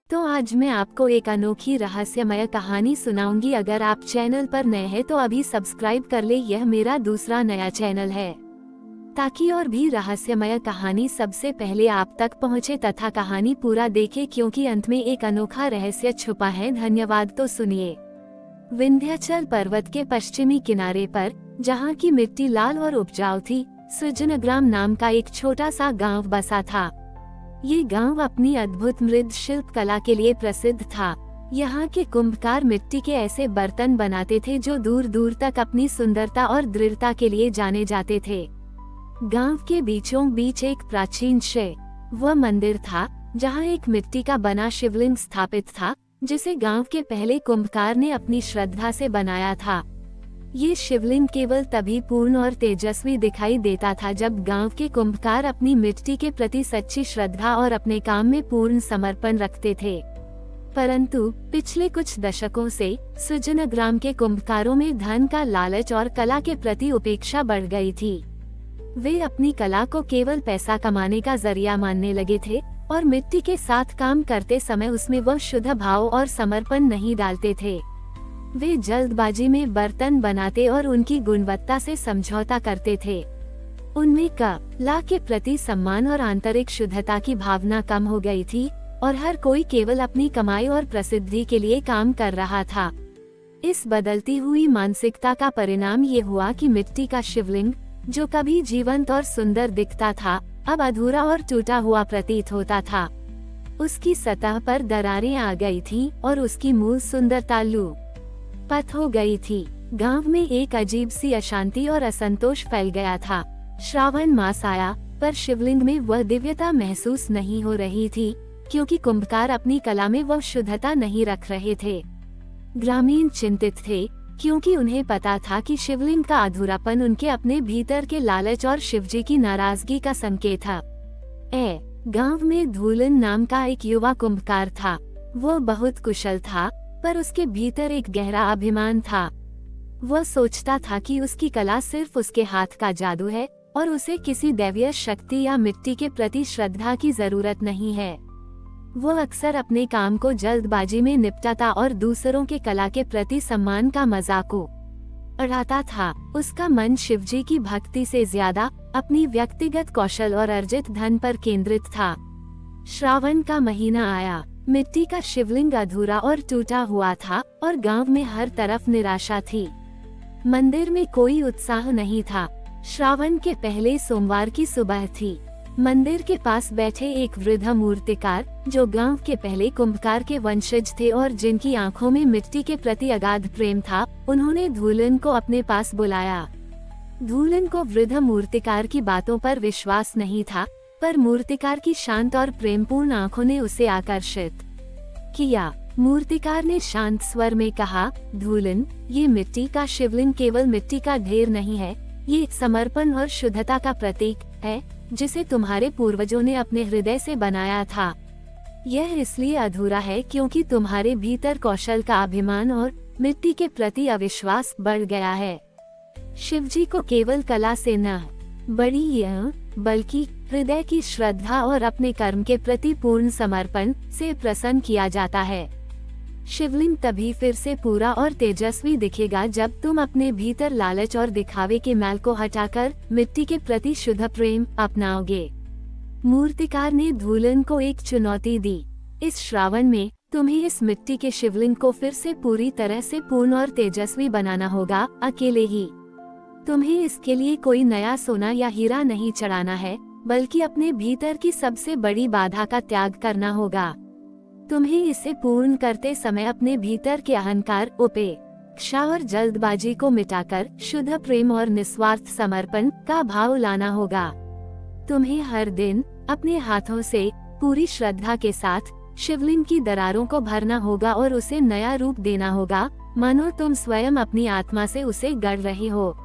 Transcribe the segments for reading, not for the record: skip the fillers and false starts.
तो आज मैं आपको एक अनोखी रहस्यमय कहानी सुनाऊंगी। अगर आप चैनल पर नए हैं तो अभी सब्सक्राइब कर ले, यह मेरा दूसरा नया चैनल है ताकि और भी रहस्यमय कहानी सबसे पहले आप तक पहुंचे तथा कहानी पूरा देखें क्योंकि अंत में एक अनोखा रहस्य छुपा है। धन्यवाद। तो सुनिए। विंध्याचल पर्वत के पश्चिमी किनारे पर, जहाँ की मिट्टी लाल और उपजाऊ थी, सृजनग्राम नाम का एक छोटा सा गांव बसा था। ये गांव अपनी अद्भुत मृद शिल्प कला के लिए प्रसिद्ध था। यहाँ के कुंभकार मिट्टी के ऐसे बर्तन बनाते थे जो दूर दूर तक अपनी सुंदरता और दृढ़ता के लिए जाने जाते थे। गांव के बीचों बीच एक प्राचीन शिव मंदिर था, जहाँ एक मिट्टी का बना शिवलिंग स्थापित था, जिसे गांव के पहले कुंभकार ने अपनी श्रद्धा से बनाया था। ये शिवलिंग केवल तभी पूर्ण और तेजस्वी दिखाई देता था जब गांव के कुंभकार अपनी मिट्टी के प्रति सच्ची श्रद्धा और अपने काम में पूर्ण समर्पण रखते थे। परंतु पिछले कुछ दशकों से सृजनग्राम के कुंभकारों में धन का लालच और कला के प्रति उपेक्षा बढ़ गई थी। वे अपनी कला को केवल पैसा कमाने का जरिया मानने लगे थे और मिट्टी के साथ काम करते समय उसमें वह शुद्ध भाव और समर्पण नहीं डालते थे। वे जल्दबाजी में बर्तन बनाते और उनकी गुणवत्ता से समझौता करते थे। उनमें कला के प्रति सम्मान और आंतरिक शुद्धता की भावना कम हो गई थी और हर कोई केवल अपनी कमाई और प्रसिद्धि के लिए काम कर रहा था। इस बदलती हुई मानसिकता का परिणाम ये हुआ कि मिट्टी का शिवलिंग, जो कभी जीवंत और सुंदर दिखता था, अब अधूरा और टूटा हुआ प्रतीत होता था। उसकी सतह पर दरारें आ गई थीं और उसकी मूल सुंदरता लुप्त हो गई थी। गांव में एक अजीब सी अशांति और असंतोष फैल गया था। श्रावण मास आया, पर शिवलिंग में वह दिव्यता महसूस नहीं हो रही थी, क्योंकि कुंभकार अपनी कला में वह शुद्धता नहीं रख रहे थे। ग्रामीण चिंतित थे, क्योंकि उन्हें पता था कि शिवलिंग का अधूरापन उनके अपने भीतर के लालच और शिवजी की नाराजगी का संकेत था। गांव में धूलन नाम का एक युवा कुंभकार था। वह बहुत कुशल था, पर उसके भीतर एक गहरा अभिमान था। वह सोचता था कि उसकी कला सिर्फ उसके हाथ का जादू है और उसे किसी दैवीय शक्ति या मिट्टी के प्रति श्रद्धा की जरूरत नहीं है। वह अक्सर अपने काम को जल्दबाजी में निपटाता और दूसरों के कला के प्रति सम्मान का मजाक उड़ाता था। उसका मन शिवजी की भक्ति से ज्यादा अपनी व्यक्तिगत कौशल और अर्जित धन पर केंद्रित था। श्रावण का महीना आया। मिट्टी का शिवलिंग अधूरा और टूटा हुआ था और गांव में हर तरफ निराशा थी। मंदिर में कोई उत्साह नहीं था। श्रावण के पहले सोमवार की सुबह थी। मंदिर के पास बैठे एक वृद्ध मूर्तिकार, जो गांव के पहले कुंभकार के वंशज थे और जिनकी आंखों में मिट्टी के प्रति अगाध प्रेम था, उन्होंने धूलन को अपने पास बुलाया। धूलन को वृद्ध मूर्तिकार की बातों पर विश्वास नहीं था, पर मूर्तिकार की शांत और प्रेमपूर्ण आंखों ने उसे आकर्षित किया। मूर्तिकार ने शांत स्वर में कहा, धूलन, ये मिट्टी का शिवलिंग केवल मिट्टी का ढेर नहीं है, ये समर्पण और शुद्धता का प्रतीक है, जिसे तुम्हारे पूर्वजों ने अपने हृदय से बनाया था। यह इसलिए अधूरा है क्योंकि तुम्हारे भीतर कौशल का अभिमान और मिट्टी के प्रति अविश्वास बढ़ गया है। शिवजी को केवल कला से न बल्कि हृदय की श्रद्धा और अपने कर्म के प्रति पूर्ण समर्पण से प्रसन्न किया जाता है। शिवलिंग तभी फिर से पूरा और तेजस्वी दिखेगा जब तुम अपने भीतर लालच और दिखावे के मैल को हटाकर मिट्टी के प्रति शुद्ध प्रेम अपनाओगे। मूर्तिकार ने धूलन को एक चुनौती दी। इस श्रावण में तुम्हें इस मिट्टी के शिवलिंग को फिर से पूरी तरह से पूर्ण और तेजस्वी बनाना होगा, अकेले ही। तुम्हें इसके लिए कोई नया सोना या हीरा नहीं चढ़ाना है, बल्कि अपने भीतर की सबसे बड़ी बाधा का त्याग करना होगा। तुम्हें इसे पूर्ण करते समय अपने भीतर के अहंकार, उपेक्षा और जल्दबाजी को मिटाकर शुद्ध प्रेम और निस्वार्थ समर्पण का भाव लाना होगा। तुम्हें हर दिन अपने हाथों से पूरी श्रद्धा के साथ शिवलिंग की दरारों को भरना होगा और उसे नया रूप देना होगा, मानो तुम स्वयं अपनी आत्मा से उसे गढ़ रहे हो।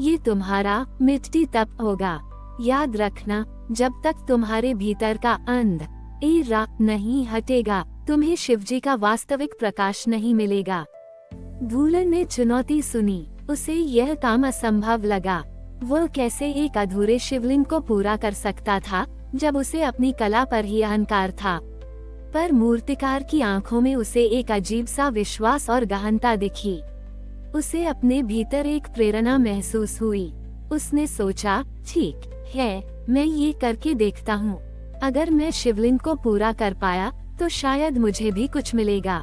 ये तुम्हारा मिट्टी तप होगा। याद रखना, जब तक तुम्हारे भीतर का अंधेरा नहीं हटेगा, तुम्हें शिवजी का वास्तविक प्रकाश नहीं मिलेगा। धूलन ने चुनौती सुनी। उसे यह काम असंभव लगा। वह कैसे एक अधूरे शिवलिंग को पूरा कर सकता था, जब उसे अपनी कला पर ही अहंकार था। पर मूर्तिकार की आंखों में उसे एक अजीब सा विश्वास और गहनता दिखी। उसे अपने भीतर एक प्रेरणा महसूस हुई। उसने सोचा, ठीक है, मैं ये करके देखता हूँ। अगर मैं शिवलिंग को पूरा कर पाया तो शायद मुझे भी कुछ मिलेगा।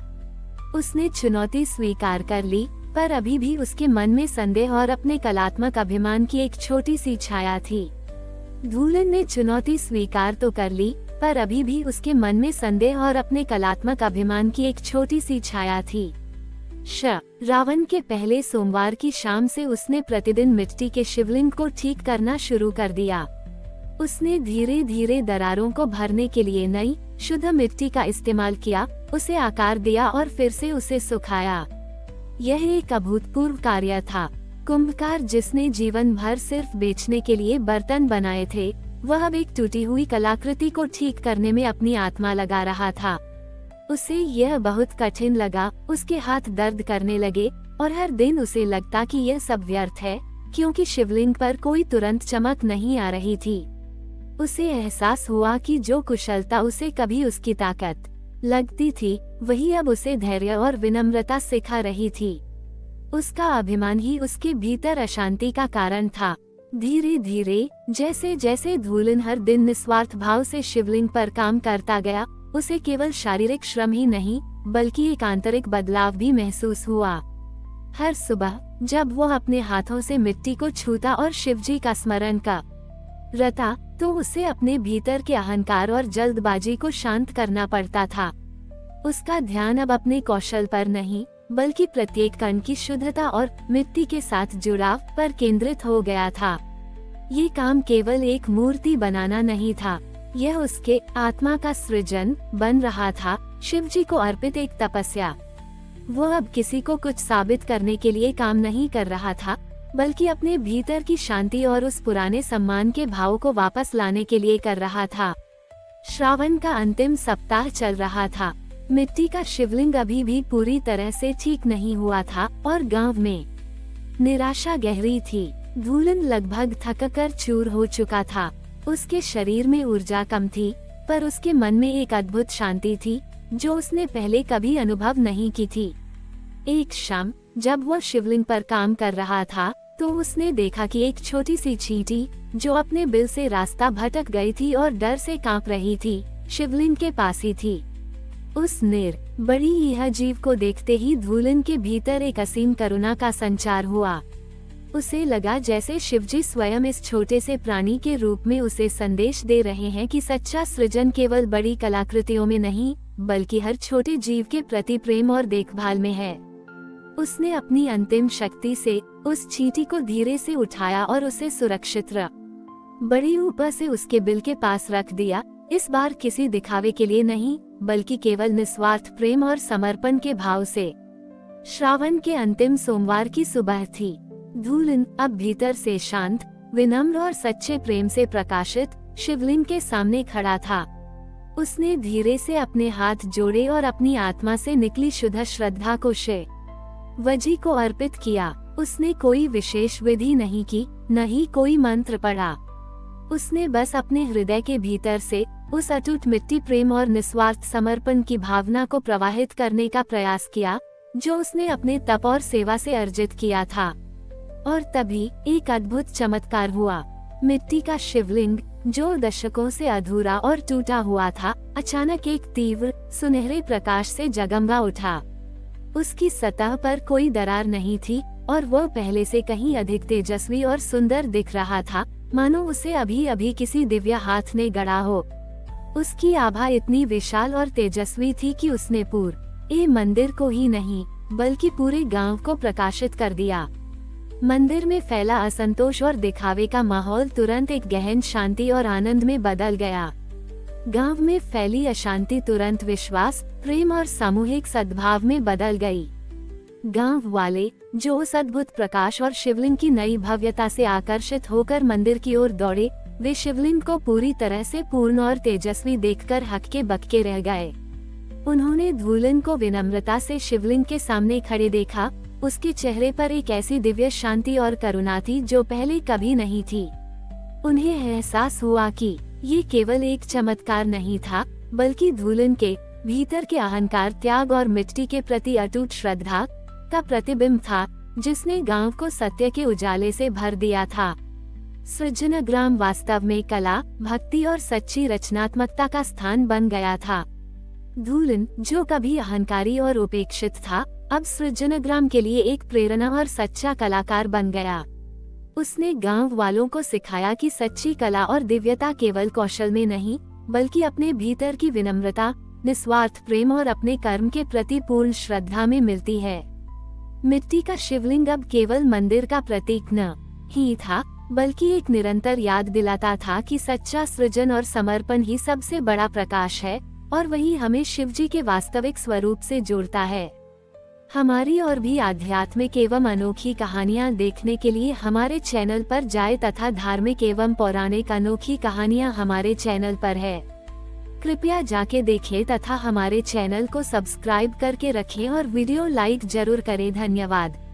उसने चुनौती स्वीकार कर ली, पर अभी भी उसके मन में संदेह और अपने कलात्मक अभिमान की एक छोटी सी छाया थी। धूलन ने चुनौती स्वीकार तो कर ली, पर अभी भी उसके मन में संदेह और अपने कलात्मक अभिमान की एक छोटी सी छाया थी। रावण के पहले सोमवार की शाम से उसने प्रतिदिन मिट्टी के शिवलिंग को ठीक करना शुरू कर दिया। उसने धीरे धीरे दरारों को भरने के लिए नई शुद्ध मिट्टी का इस्तेमाल किया, उसे आकार दिया और फिर से उसे सुखाया। यह एक अभूतपूर्व कार्य था। कुंभकार जिसने जीवन भर सिर्फ बेचने के लिए बर्तन बनाए थे, वह अब एक टूटी हुई कलाकृति को ठीक करने में अपनी आत्मा लगा रहा था। उसे यह बहुत कठिन लगा, उसके हाथ दर्द करने लगे और हर दिन उसे लगता कि यह सब व्यर्थ है, क्योंकि शिवलिंग पर कोई तुरंत चमक नहीं आ रही थी। उसे एहसास हुआ कि जो कुशलता उसे कभी उसकी ताकत लगती थी, वही अब उसे धैर्य और विनम्रता सिखा रही थी। उसका अभिमान ही उसके भीतर अशांति का कारण था। धीरे धीरे जैसे जैसे धूलन हर दिन निस्वार्थ भाव से शिवलिंग पर काम करता गया, उसे केवल शारीरिक श्रम ही नहीं बल्कि एक आंतरिक बदलाव भी महसूस हुआ। हर सुबह जब वो अपने हाथों से मिट्टी को छूता और शिवजी का स्मरण करता, तो उसे अपने भीतर के अहंकार और जल्दबाजी को शांत करना पड़ता था। उसका ध्यान अब अपने कौशल पर नहीं बल्कि प्रत्येक कण की शुद्धता और मिट्टी के साथ जुड़ाव पर केंद्रित हो गया था। ये काम केवल एक मूर्ति बनाना नहीं था, यह उसके आत्मा का सृजन बन रहा था, शिवजी को अर्पित एक तपस्या। वो अब किसी को कुछ साबित करने के लिए काम नहीं कर रहा था, बल्कि अपने भीतर की शांति और उस पुराने सम्मान के भाव को वापस लाने के लिए कर रहा था। श्रावण का अंतिम सप्ताह चल रहा था। मिट्टी का शिवलिंग अभी भी पूरी तरह से ठीक नहीं हुआ था और गांव में निराशा गहरी थी। धूलन लगभग थककर चूर हो चुका था। उसके शरीर में ऊर्जा कम थी, पर उसके मन में एक अद्भुत शांति थी जो उसने पहले कभी अनुभव नहीं की थी। एक शाम जब वह शिवलिंग पर काम कर रहा था, तो उसने देखा कि एक छोटी सी चींटी जो अपने बिल से रास्ता भटक गई थी और डर से कांप रही थी, शिवलिंग के पास ही थी। उस बड़ी यह जीव को देखते ही धूलन के भीतर एक असीम करुणा का संचार हुआ। उसे लगा जैसे शिवजी स्वयं इस छोटे से प्राणी के रूप में उसे संदेश दे रहे हैं कि सच्चा सृजन केवल बड़ी कलाकृतियों में नहीं बल्कि हर छोटे जीव के प्रति प्रेम और देखभाल में है। उसने अपनी अंतिम शक्ति से उस चींटी को धीरे से उठाया और उसे सुरक्षित बड़ी ऊपर से उसके बिल के पास रख दिया, इस बार किसी दिखावे के लिए नहीं बल्कि केवल निस्वार्थ प्रेम और समर्पण के भाव से। श्रावण के अंतिम सोमवार की सुबह थी। धूलन अब भीतर से शांत, विनम्र और सच्चे प्रेम से प्रकाशित शिवलिंग के सामने खड़ा था। उसने धीरे से अपने हाथ जोड़े और अपनी आत्मा से निकली शुद्ध श्रद्धा को शिवजी को अर्पित किया। उसने कोई विशेष विधि नहीं की, न ही कोई मंत्र पढ़ा। उसने बस अपने हृदय के भीतर से उस अटूट मिट्टी प्रेम और निस्वार्थ समर्पण की भावना को प्रवाहित करने का प्रयास किया जो उसने अपने तप और सेवा से अर्जित किया था। और तभी एक अद्भुत चमत्कार हुआ। मिट्टी का शिवलिंग जो दशकों से अधूरा और टूटा हुआ था, अचानक एक तीव्र सुनहरे प्रकाश से जगमगा उठा। उसकी सतह पर कोई दरार नहीं थी और वह पहले से कहीं अधिक तेजस्वी और सुंदर दिख रहा था, मानो उसे अभी अभी किसी दिव्य हाथ ने गढ़ा हो। उसकी आभा इतनी विशाल और तेजस्वी थी कि उसने पूरे मंदिर को ही नहीं बल्कि पूरे गांव को प्रकाशित कर दिया। मंदिर में फैला असंतोष और दिखावे का माहौल तुरंत एक गहन शांति और आनंद में बदल गया। गांव में फैली अशांति तुरंत विश्वास, प्रेम और सामूहिक सद्भाव में बदल गई। गांव वाले जो उस अद्भुत प्रकाश और शिवलिंग की नई भव्यता से आकर्षित होकर मंदिर की ओर दौड़े, वे शिवलिंग को पूरी तरह से पूर्ण और तेजस्वी देखकर हक्के बक्के रह गए। उन्होंने धूलन को विनम्रता से शिवलिंग के सामने खड़े देखा। उसके चेहरे पर एक ऐसी दिव्य शांति और करुणा थी जो पहले कभी नहीं थी। उन्हें एहसास हुआ कि ये केवल एक चमत्कार नहीं था, बल्कि धूलन के भीतर के अहंकार, त्याग और मिट्टी के प्रति अटूट श्रद्धा का प्रतिबिंब था, जिसने गांव को सत्य के उजाले से भर दिया था। सृजनग्राम वास्तव में कला, भक्ति और सच्ची रचनात्मकता का स्थान बन गया था। धूलन, जो कभी अहंकारी और उपेक्षित था, अब सृजनग्राम के लिए एक प्रेरणा और सच्चा कलाकार बन गया। उसने गांव वालों को सिखाया कि सच्ची कला और दिव्यता केवल कौशल में नहीं, बल्कि अपने भीतर की विनम्रता, निस्वार्थ प्रेम और अपने कर्म के प्रति पूर्ण श्रद्धा में मिलती है। मिट्टी का शिवलिंग अब केवल मंदिर का प्रतीक न ही था, बल्कि एक निरंतर याद दिलाता था कि सच्चा सृजन और समर्पण ही सबसे बड़ा प्रकाश है, और वही हमें शिवजी के वास्तविक स्वरूप से जोड़ता है। हमारी और भी आध्यात्मिक एवं अनोखी कहानियाँ देखने के लिए हमारे चैनल पर जाएं तथा धार्मिक एवं पौराणिक अनोखी कहानियाँ हमारे चैनल पर है। कृपया जाके देखें तथा हमारे चैनल को सब्सक्राइब करके रखें और वीडियो लाइक जरूर करें। धन्यवाद।